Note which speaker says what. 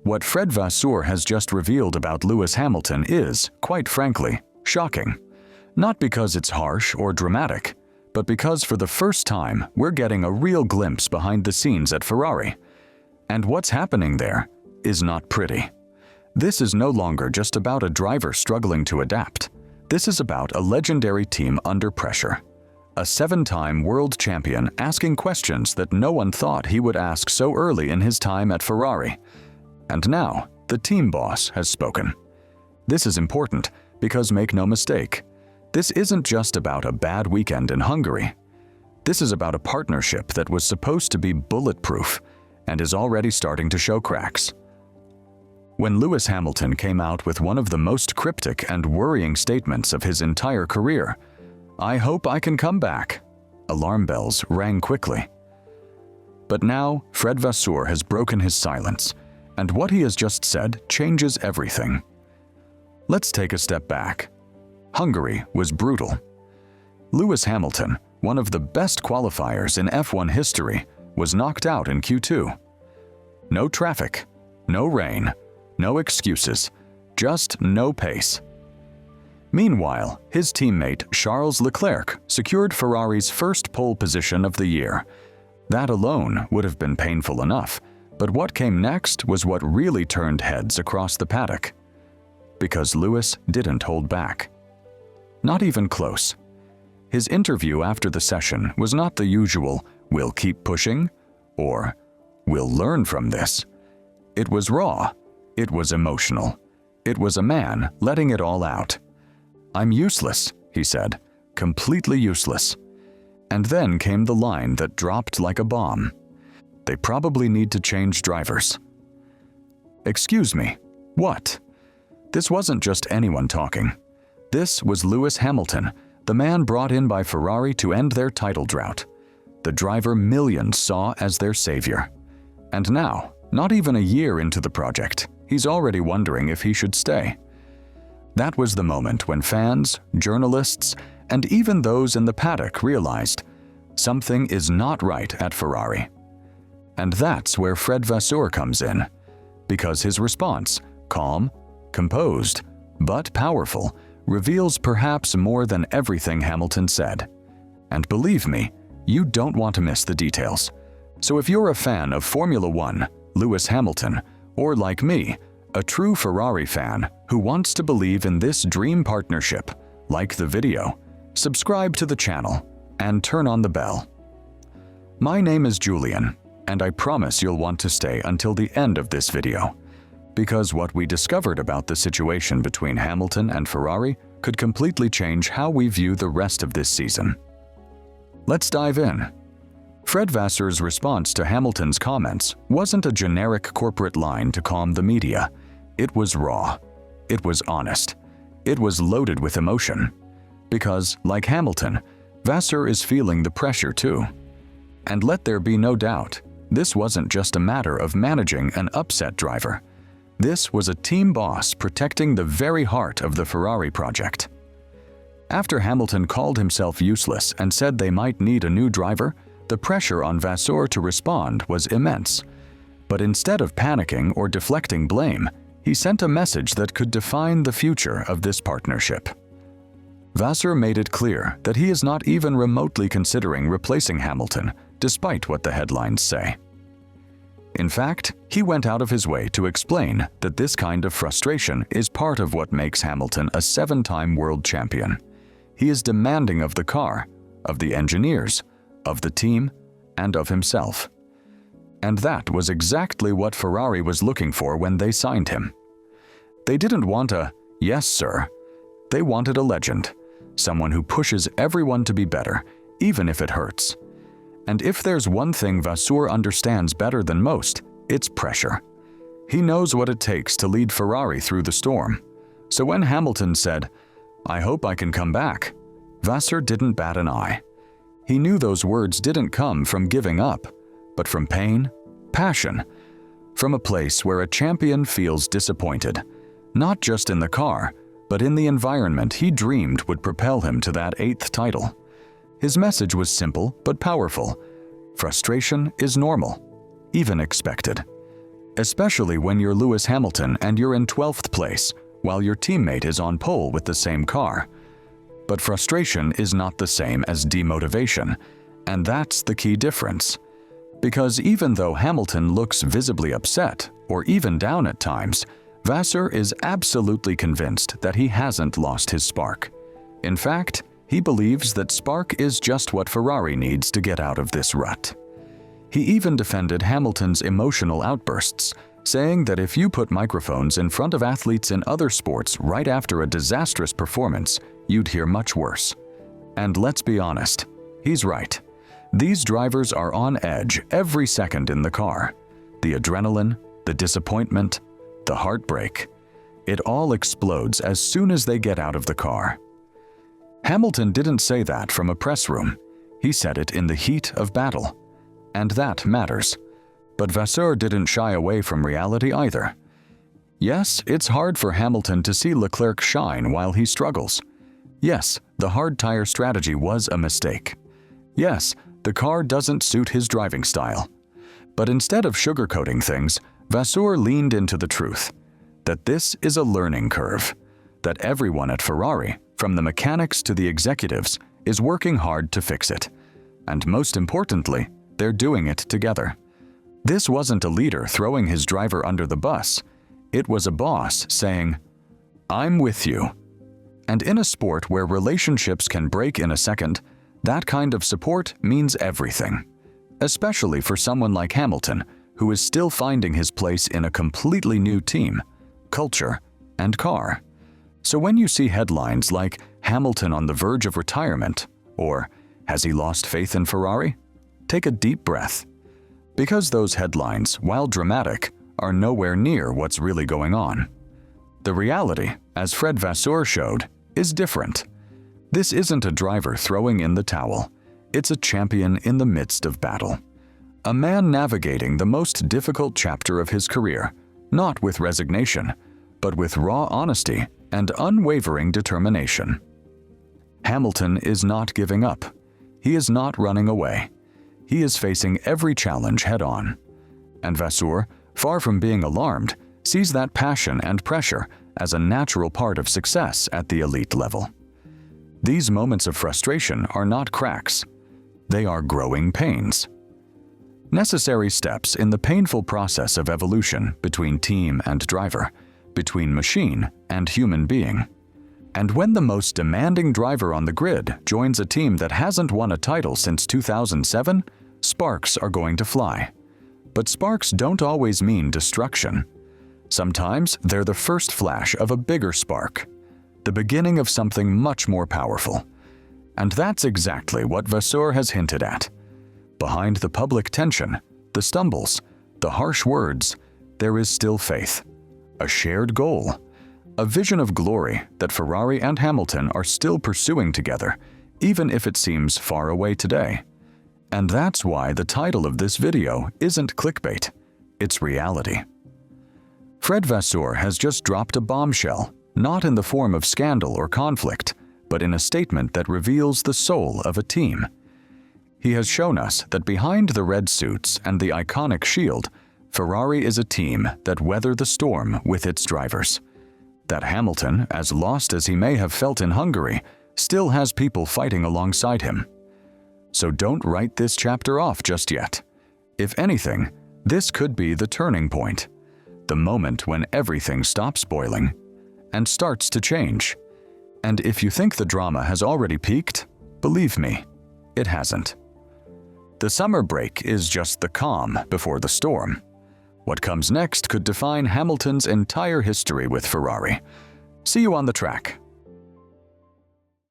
Speaker 1: What Fred Vasseur has just revealed about Lewis Hamilton is, quite frankly, shocking. Not because it's harsh or dramatic, but because for the first time we're getting a real glimpse behind the scenes at Ferrari. And what's happening there is not pretty. This is no longer just about a driver struggling to adapt. This is about a legendary team under pressure. A 7-time world champion asking questions that no one thought he would ask so early in his time at Ferrari. And now, the team boss has spoken. This is important because, make no mistake, this isn't just about a bad weekend in Hungary. This is about a partnership that was supposed to be bulletproof and is already starting to show cracks. When Lewis Hamilton came out with one of the most cryptic and worrying statements of his entire career, "I hope I can come back," alarm bells rang quickly. But now, Fred Vasseur has broken his silence, and what he has just said changes everything. Let's take a step back. Hungary was brutal. Lewis Hamilton, one of the best qualifiers in F1 history, was knocked out in Q2. No traffic, no rain, no excuses, just no pace. Meanwhile, his teammate Charles Leclerc secured Ferrari's first pole position of the year. That alone would have been painful enough, but what came next was what really turned heads across the paddock. Because Lewis didn't hold back. Not even close. His interview after the session was not the usual, "We'll keep pushing," or "We'll learn from this." It was raw. It was emotional. It was a man letting it all out. "I'm useless," he said, "completely useless." And then came the line that dropped like a bomb. "They probably need to change drivers." Excuse me, what? This wasn't just anyone talking. This was Lewis Hamilton, the man brought in by Ferrari to end their title drought. The driver millions saw as their savior. And now, not even a year into the project, he's already wondering if he should stay. That was the moment when fans, journalists, and even those in the paddock realized something is not right at Ferrari. And that's where Fred Vasseur comes in, because his response, calm, composed, but powerful, reveals perhaps more than everything Hamilton said. And believe me, you don't want to miss the details. So if you're a fan of Formula One, Lewis Hamilton, or like me, a true Ferrari fan who wants to believe in this dream partnership, like the video, subscribe to the channel, and turn on the bell. My name is Julian, and I promise you'll want to stay until the end of this video, because what we discovered about the situation between Hamilton and Ferrari could completely change how we view the rest of this season. Let's dive in. Fred Vasseur's response to Hamilton's comments wasn't a generic corporate line to calm the media. It was raw. It was honest. It was loaded with emotion. Because, like Hamilton, Vasseur is feeling the pressure too. And let there be no doubt, this wasn't just a matter of managing an upset driver. This was a team boss protecting the very heart of the Ferrari project. After Hamilton called himself useless and said they might need a new driver, the pressure on Vasseur to respond was immense. But instead of panicking or deflecting blame, he sent a message that could define the future of this partnership. Vasseur made it clear that he is not even remotely considering replacing Hamilton, despite what the headlines say. In fact, he went out of his way to explain that this kind of frustration is part of what makes Hamilton a 7-time world champion. He is demanding of the car, of the engineers, of the team, and of himself. And that was exactly what Ferrari was looking for when they signed him. They didn't want a "yes, sir." They wanted a legend, someone who pushes everyone to be better, even if it hurts. And if there's one thing Vasseur understands better than most, it's pressure. He knows what it takes to lead Ferrari through the storm. So when Hamilton said, "I hope I can come back," Vasseur didn't bat an eye. He knew those words didn't come from giving up, but from pain, passion, from a place where a champion feels disappointed, not just in the car, but in the environment he dreamed would propel him to that 8th title. His message was simple but powerful. Frustration is normal, even expected. especially when you're Lewis Hamilton and you're in 12th place while your teammate is on pole with the same car. But frustration is not the same as demotivation, and that's the key difference. Because even though Hamilton looks visibly upset or even down at times, Vasseur is absolutely convinced that he hasn't lost his spark. In fact, he believes that spark is just what Ferrari needs to get out of this rut. He even defended Hamilton's emotional outbursts, saying that if you put microphones in front of athletes in other sports right after a disastrous performance, you'd hear much worse. And let's be honest, he's right. These drivers are on edge every second in the car. The adrenaline, the disappointment, the heartbreak. It all explodes as soon as they get out of the car. Hamilton didn't say that from a press room. He said it in the heat of battle. And that matters. But Vasseur didn't shy away from reality either. Yes, it's hard for Hamilton to see Leclerc shine while he struggles. Yes, the hard tire strategy was a mistake. Yes, the car doesn't suit his driving style. But instead of sugarcoating things, Vasseur leaned into the truth, that this is a learning curve, that everyone at Ferrari, from the mechanics to the executives, is working hard to fix it. And most importantly, they're doing it together. This wasn't a leader throwing his driver under the bus. It was a boss saying, "I'm with you." And in a sport where relationships can break in a second, that kind of support means everything. Especially for someone like Hamilton, who is still finding his place in a completely new team, culture, and car. So when you see headlines like "Hamilton on the verge of retirement" or "Has he lost faith in Ferrari?" take a deep breath. Because those headlines, while dramatic, are nowhere near what's really going on. The reality, as Fred Vasseur showed, is different. This isn't a driver throwing in the towel. It's a champion in the midst of battle. A man navigating the most difficult chapter of his career, not with resignation, but with raw honesty and unwavering determination. Hamilton is not giving up. He is not running away. He is facing every challenge head-on. And Vasseur, far from being alarmed, sees that passion and pressure as a natural part of success at the elite level. These moments of frustration are not cracks. They are growing pains. Necessary steps in the painful process of evolution between team and driver, between machine and human being. And when the most demanding driver on the grid joins a team that hasn't won a title since 2007, sparks are going to fly. But sparks don't always mean destruction. Sometimes they're the first flash of a bigger spark, the beginning of something much more powerful. And that's exactly what Vasseur has hinted at. Behind the public tension, the stumbles, the harsh words, there is still faith, a shared goal, a vision of glory that Ferrari and Hamilton are still pursuing together, even if it seems far away today. And that's why the title of this video isn't clickbait, it's reality. Fred Vasseur has just dropped a bombshell, not in the form of scandal or conflict, but in a statement that reveals the soul of a team. He has shown us that behind the red suits and the iconic shield, Ferrari is a team that weather the storm with its drivers. That Hamilton, as lost as he may have felt in Hungary, still has people fighting alongside him. So don't write this chapter off just yet. If anything, this could be the turning point, the moment when everything stops boiling and starts to change. And if you think the drama has already peaked, believe me, it hasn't. The summer break is just the calm before the storm. What comes next could define Hamilton's entire history with Ferrari. See you on the track.